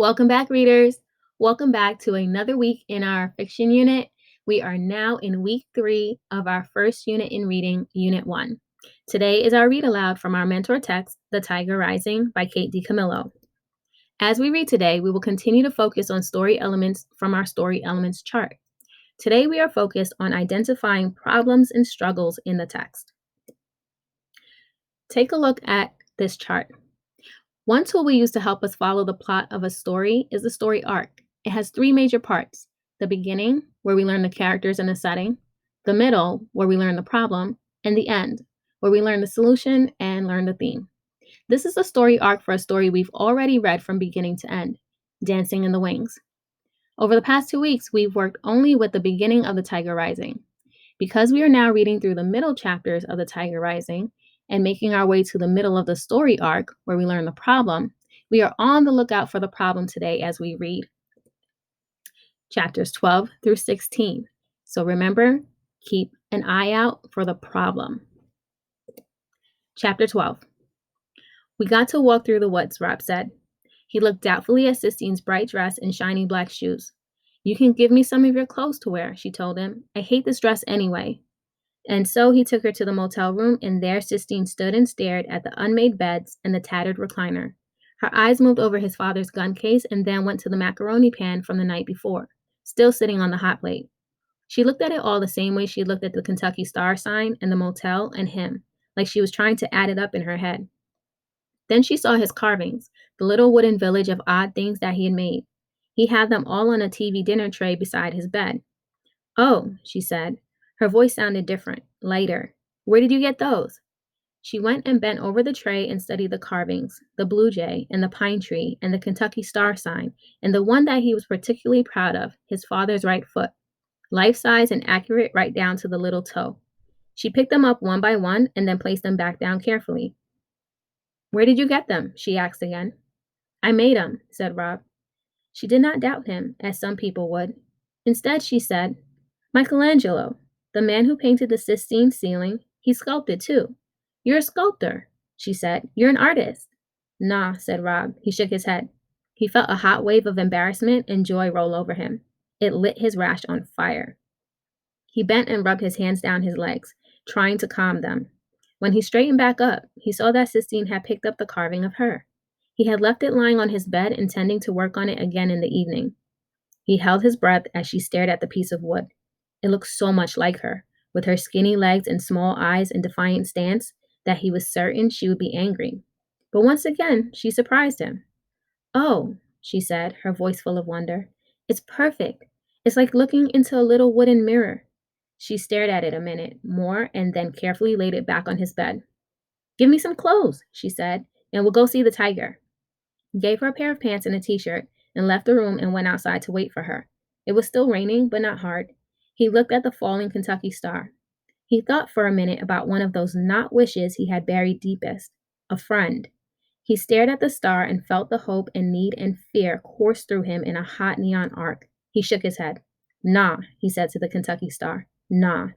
Welcome back, readers. Welcome back to another week in our fiction unit. We are now in week 3 of our first unit in reading, Unit 1. Today is our read aloud from our mentor text, The Tiger Rising by Kate DiCamillo. As we read today, we will continue to focus on story elements from our story elements chart. Today, we are focused on identifying problems and struggles in the text. Take a look at this chart. One tool we use to help us follow the plot of a story is the story arc. It has 3 major parts: the beginning, where we learn the characters and the setting, the middle, where we learn the problem, and the end, where we learn the solution and learn the theme. This is the story arc for a story we've already read from beginning to end, Dancing in the Wings. Over the past 2 weeks, we've worked only with the beginning of The Tiger Rising. Because we are now reading through the middle chapters of The Tiger Rising, and making our way to the middle of the story arc where we learn the problem, we are on the lookout for the problem today as we read chapters 12 through 16. So remember, keep an eye out for the problem. Chapter 12. We got to walk through the woods, Rob said. He looked doubtfully at Sistine's bright dress and shiny black shoes. You can give me some of your clothes to wear, she told him. I hate this dress anyway. And so he took her to the motel room, and there Sistine stood and stared at the unmade beds and the tattered recliner. Her eyes moved over his father's gun case and then went to the macaroni pan from the night before, still sitting on the hot plate. She looked at it all the same way she looked at the Kentucky Star sign and the motel and him, like she was trying to add it up in her head. Then she saw his carvings, the little wooden village of odd things that he had made. He had them all on a TV dinner tray beside his bed. Oh, she said. Her voice sounded different, lighter. Where did you get those? She went and bent over the tray and studied the carvings, the blue jay and the pine tree and the Kentucky Star sign, and the one that he was particularly proud of, his father's right foot, life-size and accurate right down to the little toe. She picked them up one by one and then placed them back down carefully. Where did you get them? She asked again. I made 'em, said Rob. She did not doubt him, as some people would. Instead, she said, Michelangelo, the man who painted the Sistine ceiling, he sculpted too. You're a sculptor, she said. You're an artist. Nah, said Rob. He shook his head. He felt a hot wave of embarrassment and joy roll over him. It lit his rash on fire. He bent and rubbed his hands down his legs, trying to calm them. When he straightened back up, he saw that Sistine had picked up the carving of her. He had left it lying on his bed, intending to work on it again in the evening. He held his breath as she stared at the piece of wood. It looked so much like her, with her skinny legs and small eyes and defiant stance, that he was certain she would be angry. But once again, she surprised him. Oh, she said, her voice full of wonder. It's perfect. It's like looking into a little wooden mirror. She stared at it a minute more and then carefully laid it back on his bed. Give me some clothes, she said, and we'll go see the tiger. He gave her a pair of pants and a t-shirt and left the room and went outside to wait for her. It was still raining, but not hard. He looked at the falling Kentucky Star. He thought for a minute about one of those not wishes he had buried deepest, a friend. He stared at the star and felt the hope and need and fear course through him in a hot neon arc. He shook his head. Nah, he said to the Kentucky Star. Nah.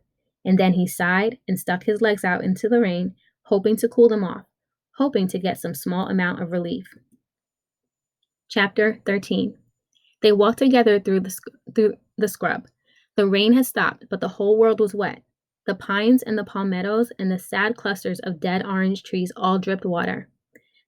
And then he sighed and stuck his legs out into the rain, hoping to cool them off, hoping to get some small amount of relief. Chapter 13. They walked together through the scrub. The rain had stopped, but the whole world was wet. The pines and the palmettos and the sad clusters of dead orange trees all dripped water.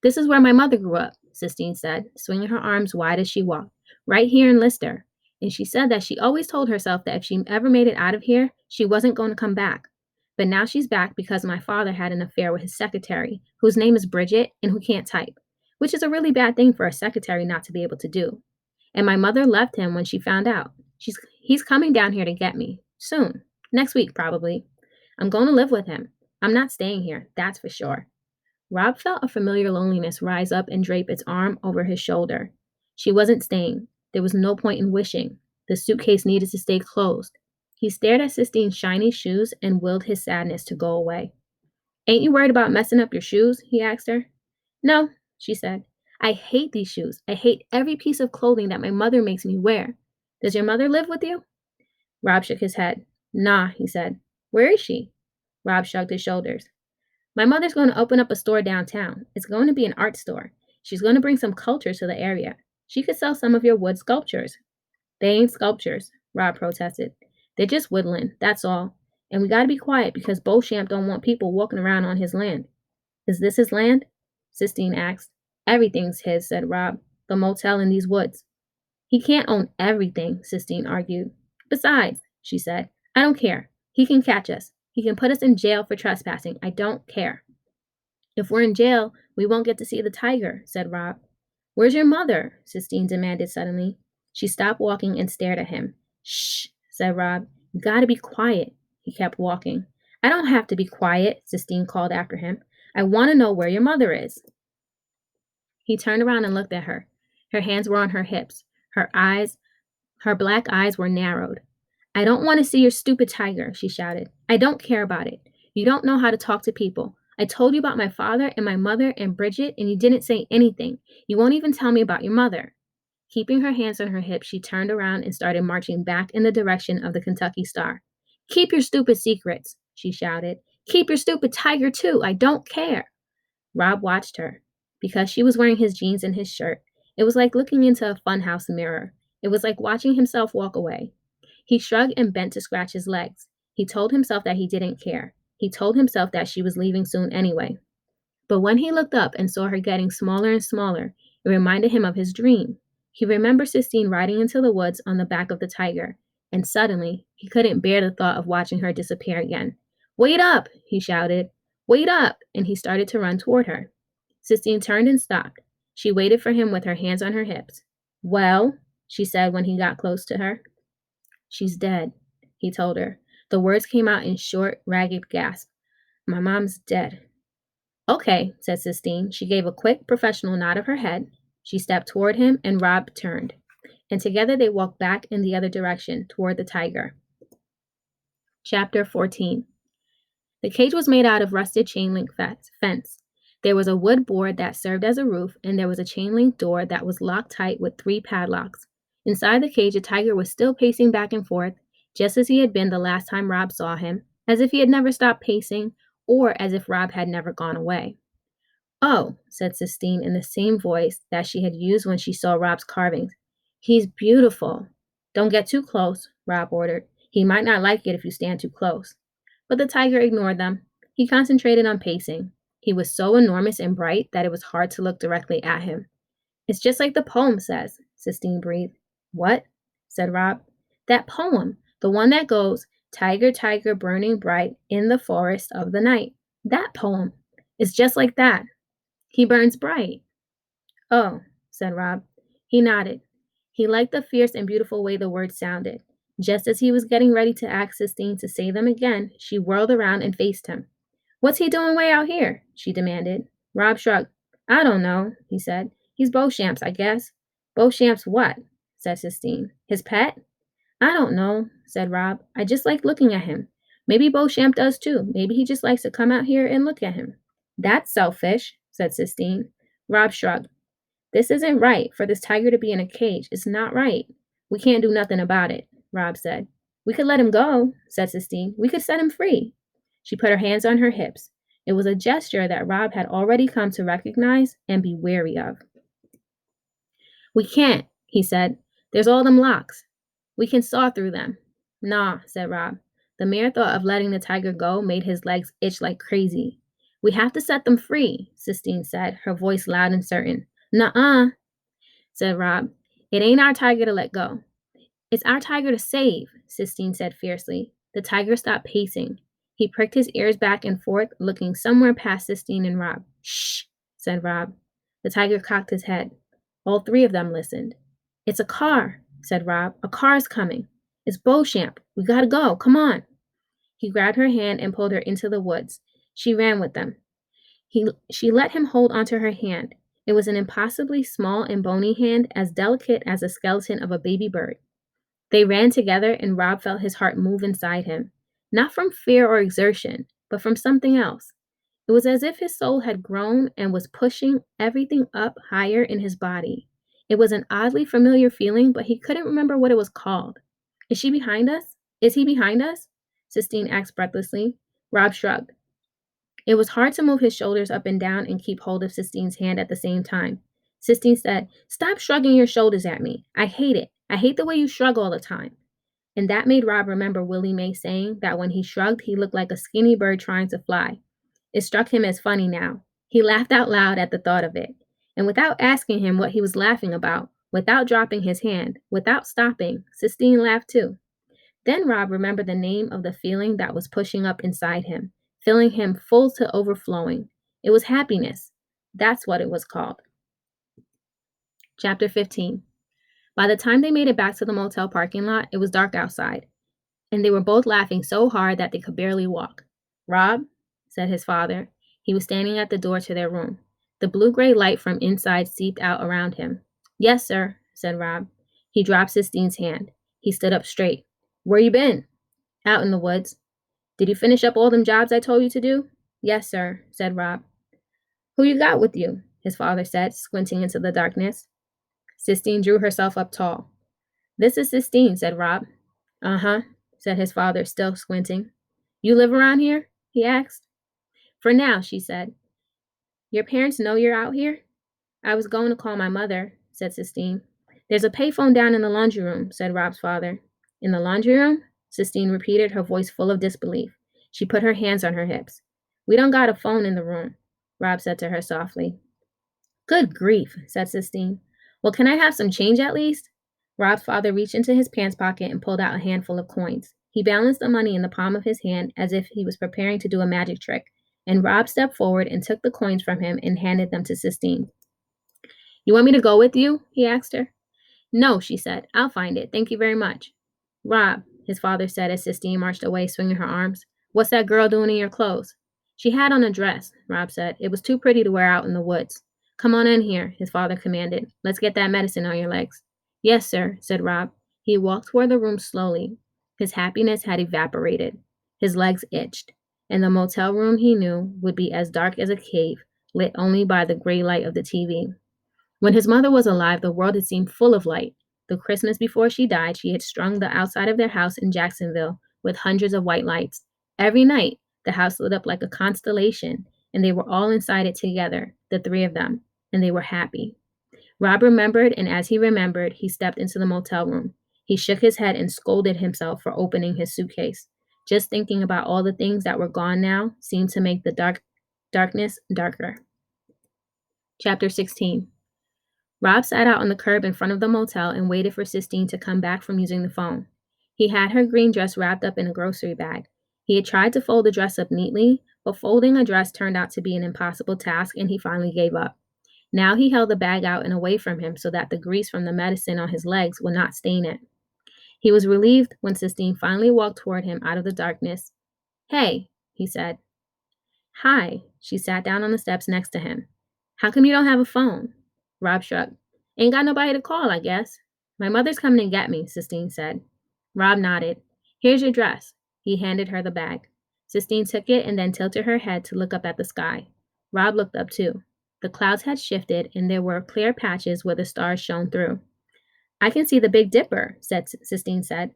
This is where my mother grew up, Sistine said, swinging her arms wide as she walked, right here in Lister. And she said that she always told herself that if she ever made it out of here, she wasn't going to come back. But now she's back because my father had an affair with his secretary, whose name is Bridget and who can't type, which is a really bad thing for a secretary not to be able to do. And my mother left him when she found out. He's coming down here to get me. Soon. Next week, probably. I'm going to live with him. I'm not staying here, that's for sure. Rob felt a familiar loneliness rise up and drape its arm over his shoulder. She wasn't staying. There was no point in wishing. The suitcase needed to stay closed. He stared at Sistine's shiny shoes and willed his sadness to go away. Ain't you worried about messing up your shoes? He asked her. No, she said. I hate these shoes. I hate every piece of clothing that my mother makes me wear. Does your mother live with you? Rob shook his head. Nah, he said. Where is she? Rob shrugged his shoulders. My mother's going to open up a store downtown. It's going to be an art store. She's going to bring some culture to the area. She could sell some of your wood sculptures. They ain't sculptures, Rob protested. They're just woodland, that's all. And we gotta be quiet because Beauchamp don't want people walking around on his land. Is this his land? Sistine asked. Everything's his, said Rob. The motel in these woods. He can't own everything, Sistine argued. Besides, she said, I don't care. He can catch us. He can put us in jail for trespassing. I don't care. If we're in jail, we won't get to see the tiger, said Rob. Where's your mother? Sistine demanded suddenly. She stopped walking and stared at him. Shh, said Rob. You gotta be quiet. He kept walking. I don't have to be quiet, Sistine called after him. I want to know where your mother is. He turned around and looked at her. Her hands were on her hips. Her black eyes were narrowed. I don't want to see your stupid tiger, she shouted. I don't care about it. You don't know how to talk to people. I told you about my father and my mother and Bridget, and you didn't say anything. You won't even tell me about your mother. Keeping her hands on her hips, she turned around and started marching back in the direction of the Kentucky Star. Keep your stupid secrets, she shouted. Keep your stupid tiger, too. I don't care. Rob watched her. Because she was wearing his jeans and his shirt, it was like looking into a funhouse mirror. It was like watching himself walk away. He shrugged and bent to scratch his legs. He told himself that he didn't care. He told himself that she was leaving soon anyway. But when he looked up and saw her getting smaller and smaller, it reminded him of his dream. He remembered Sistine riding into the woods on the back of the tiger, and suddenly he couldn't bear the thought of watching her disappear again. Wait up, he shouted. Wait up, and he started to run toward her. Sistine turned and stopped. She waited for him with her hands on her hips. Well, she said when he got close to her. She's dead, he told her. The words came out in short, ragged gasps. My mom's dead. Okay, said Sistine. She gave a quick, professional nod of her head. She stepped toward him, and Rob turned. And together they walked back in the other direction, toward the tiger. Chapter 14. The cage was made out of rusted chain link fence. There was a wood board that served as a roof, and there was a chain link door that was locked tight with 3 padlocks. Inside the cage, a tiger was still pacing back and forth, just as he had been the last time Rob saw him, as if he had never stopped pacing, or as if Rob had never gone away. Oh, said Sistine in the same voice that she had used when she saw Rob's carvings. He's beautiful. Don't get too close, Rob ordered. He might not like it if you stand too close. But the tiger ignored them. He concentrated on pacing. He was so enormous and bright that it was hard to look directly at him. It's just like the poem says, Sistine breathed. What? Said Rob. That poem, the one that goes, Tiger, tiger, burning bright in the forest of the night. That poem. It's just like that. He burns bright. Oh, said Rob. He nodded. He liked the fierce and beautiful way the words sounded. Just as he was getting ready to ask Sistine to say them again, she whirled around and faced him. What's he doing way out here? She demanded. Rob shrugged. I don't know, he said. He's Beauchamp's, I guess. Beauchamp's what? Said Sistine. His pet? I don't know, said Rob. I just like looking at him. Maybe Beauchamp does too. Maybe he just likes to come out here and look at him. That's selfish, said Sistine. Rob shrugged. This isn't right for this tiger to be in a cage. It's not right. We can't do nothing about it, Rob said. We could let him go, said Sistine. We could set him free. She put her hands on her hips. It was a gesture that Rob had already come to recognize and be wary of. We can't, he said. There's all them locks. We can saw through them. Nah, said Rob. The mere thought of letting the tiger go made his legs itch like crazy. We have to set them free, Sistine said, her voice loud and certain. Nuh-uh, said Rob. It ain't our tiger to let go. It's our tiger to save, Sistine said fiercely. The tiger stopped pacing. He pricked his ears back and forth, looking somewhere past Sistine and Rob. Shh, said Rob. The tiger cocked his head. All 3 of them listened. It's a car, said Rob. A car's coming. It's Beauchamp. We gotta go. Come on. He grabbed her hand and pulled her into the woods. She ran with them. She let him hold onto her hand. It was an impossibly small and bony hand, as delicate as the skeleton of a baby bird. They ran together, and Rob felt his heart move inside him, not from fear or exertion, but from something else. It was as if his soul had grown and was pushing everything up higher in his body. It was an oddly familiar feeling, but he couldn't remember what it was called. Is she behind us? Is he behind us? Sistine asked breathlessly. Rob shrugged. It was hard to move his shoulders up and down and keep hold of Sistine's hand at the same time. Sistine said, "Stop shrugging your shoulders at me. I hate it. I hate the way you shrug all the time." And that made Rob remember Willie Mae saying that when he shrugged, he looked like a skinny bird trying to fly. It struck him as funny now. He laughed out loud at the thought of it. And without asking him what he was laughing about, without dropping his hand, without stopping, Sistine laughed too. Then Rob remembered the name of the feeling that was pushing up inside him, filling him full to overflowing. It was happiness. That's what it was called. Chapter 15. By the time they made it back to the motel parking lot, it was dark outside, and they were both laughing so hard that they could barely walk. "Rob," said his father. He was standing at the door to their room. The blue-gray light from inside seeped out around him. "Yes, sir," said Rob. He dropped Sistine's hand. He stood up straight. "Where you been?" "Out in the woods." "Did you finish up all them jobs I told you to do?" "Yes, sir," said Rob. "Who you got with you?" his father said, squinting into the darkness. Sistine drew herself up tall. "This is Sistine," said Rob. "Uh-huh," said his father, still squinting. "You live around here?" he asked. "For now," she said. "Your parents know you're out here?" "I was going to call my mother," said Sistine. "There's a payphone down in the laundry room," said Rob's father. "In the laundry room?" Sistine repeated, her voice full of disbelief. She put her hands on her hips. "We don't got a phone in the room," Rob said to her softly. "Good grief," said Sistine. "Well, can I have some change at least?" Rob's father reached into his pants pocket and pulled out a handful of coins. He balanced the money in the palm of his hand as if he was preparing to do a magic trick, and Rob stepped forward and took the coins from him and handed them to Sistine. "You want me to go with you?" he asked her. "No," she said. "I'll find it. Thank you very much." "Rob," his father said as Sistine marched away, swinging her arms, "what's that girl doing in your clothes?" "She had on a dress," Rob said. "It was too pretty to wear out in the woods." "Come on in here," his father commanded. "Let's get that medicine on your legs." "Yes, sir," said Rob. He walked toward the room slowly. His happiness had evaporated. His legs itched. And the motel room, he knew, would be as dark as a cave, lit only by the gray light of the TV. When his mother was alive, the world had seemed full of light. The Christmas before she died, she had strung the outside of their house in Jacksonville with hundreds of white lights. Every night, the house lit up like a constellation, and they were all inside it together, the three of them, and they were happy. Rob remembered, and as he remembered, he stepped into the motel room. He shook his head and scolded himself for opening his suitcase. Just thinking about all the things that were gone now seemed to make the darkness darker. Chapter 16. Rob sat out on the curb in front of the motel and waited for Sistine to come back from using the phone. He had her green dress wrapped up in a grocery bag. He had tried to fold the dress up neatly, but folding a dress turned out to be an impossible task, and he finally gave up. Now he held the bag out and away from him so that the grease from the medicine on his legs would not stain it. He was relieved when Sistine finally walked toward him out of the darkness. "Hey," he said. "Hi." She sat down on the steps next to him. "How come you don't have a phone?" Rob shrugged. "Ain't got nobody to call, I guess." "My mother's coming to get me," Sistine said. Rob nodded. "Here's your dress." He handed her the bag. Sistine took it and then tilted her head to look up at the sky. Rob looked up too. The clouds had shifted and there were clear patches where the stars shone through. "I can see the Big Dipper," Sistine said.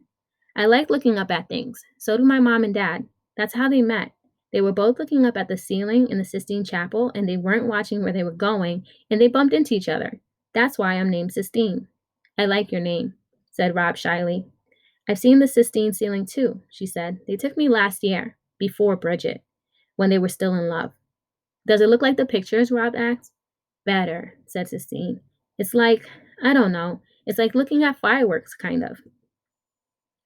"I like looking up at things. So do my mom and dad. That's how they met. They were both looking up at the ceiling in the Sistine Chapel, and they weren't watching where they were going, and they bumped into each other. That's why I'm named Sistine." "I like your name," said Rob shyly. "I've seen the Sistine ceiling too," she said. "They took me last year, before Bridget, when they were still in love." "Does it look like the pictures?" Rob asked. "Better," said Sistine. "It's like, I don't know, it's like looking at fireworks, kind of."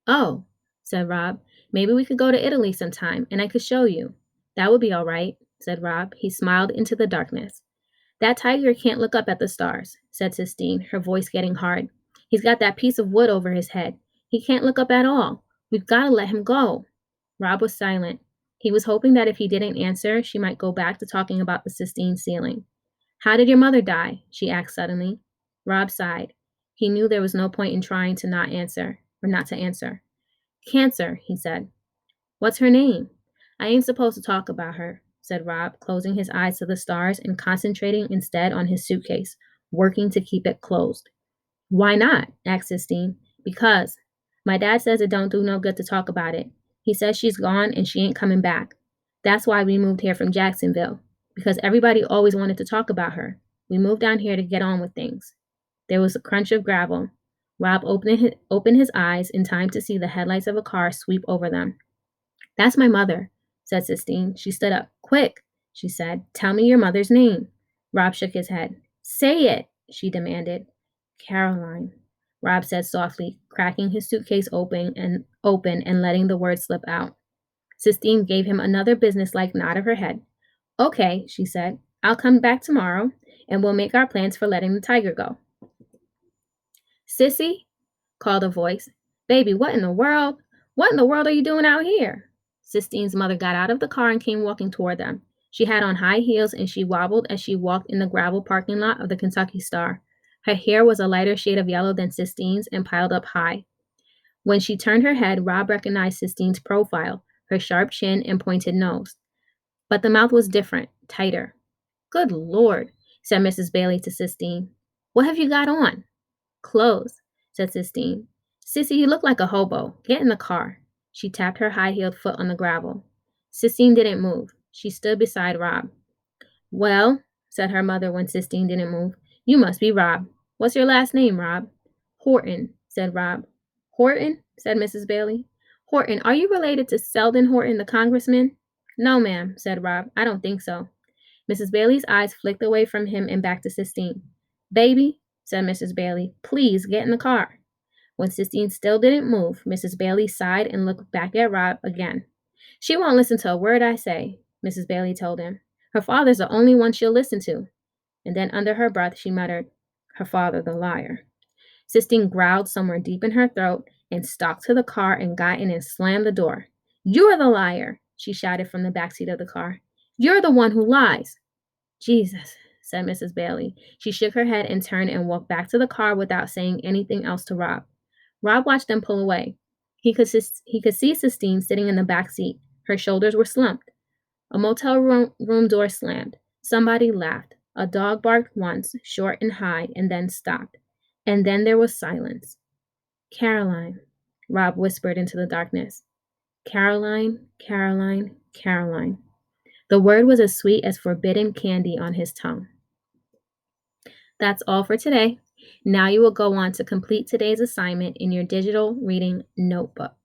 "Oh," said Rob. "Maybe we could go to Italy sometime, and I could show you." "That would be all right," said Rob. He smiled into the darkness. "That tiger can't look up at the stars," said Sistine, her voice getting hard. "He's got that piece of wood over his head. He can't look up at all. We've got to let him go." Rob was silent. He was hoping that if he didn't answer, she might go back to talking about the Sistine ceiling. "How did your mother die?" she asked suddenly. Rob sighed. He knew there was no point in trying to not answer. "Cancer," he said. "What's her name?" "I ain't supposed to talk about her," said Rob, closing his eyes to the stars and concentrating instead on his suitcase, working to keep it closed. "Why not?" asked Sistine. "Because. My dad says it don't do no good to talk about it. He says she's gone and she ain't coming back. That's why we moved here from Jacksonville, because everybody always wanted to talk about her." We moved down here to get on with things. There was a crunch of gravel. Rob opened his eyes in time to see the headlights of a car sweep over them. That's my mother, said Sistine. She stood up. Quick, she said. Tell me your mother's name. Rob shook his head. Say it, she demanded. Caroline, Rob said softly, cracking his suitcase open and letting the words slip out. Sistine gave him another businesslike nod of her head. Okay, she said. I'll come back tomorrow, and we'll make our plans for letting the tiger go. Sissy, called a voice. Baby, what in the world? What in the world are you doing out here? Sistine's mother got out of the car and came walking toward them. She had on high heels and she wobbled as she walked in the gravel parking lot of the Kentucky Star. Her hair was a lighter shade of yellow than Sistine's and piled up high. When she turned her head, Rob recognized Sistine's profile, her sharp chin and pointed nose. But the mouth was different, tighter. Good Lord, said Mrs. Bailey to Sistine. What have you got on? Clothes, said Sistine. Sissy, you look like a hobo. Get in the car. She tapped her high-heeled foot on the gravel. Sistine didn't move. She stood beside Rob. Well, said her mother when Sistine didn't move, you must be Rob. What's your last name, Rob? Horton, said Rob. Horton, said Mrs. Bailey. Horton, are you related to Selden Horton, the congressman? No, ma'am, said Rob. I don't think so. Mrs. Bailey's eyes flicked away from him and back to Sistine. Baby, said Mrs. Bailey, please get in the car. When Sistine still didn't move, Mrs. Bailey sighed and looked back at Rob again. She won't listen to a word I say, Mrs. Bailey told him. Her father's the only one she'll listen to. And then under her breath, she muttered, her father, the liar. Sistine growled somewhere deep in her throat and stalked to the car and got in and slammed the door. You're the liar, she shouted from the backseat of the car. You're the one who lies. Jesus, said Mrs. Bailey. She shook her head and turned and walked back to the car without saying anything else to Rob. Rob watched them pull away. He could see Sistine sitting in the back seat. Her shoulders were slumped. A motel room door slammed. Somebody laughed. A dog barked once, short and high, and then stopped. And then there was silence. Caroline, Rob whispered into the darkness. Caroline, Caroline, Caroline. The word was as sweet as forbidden candy on his tongue. That's all for today. Now you will go on to complete today's assignment in your digital reading notebook.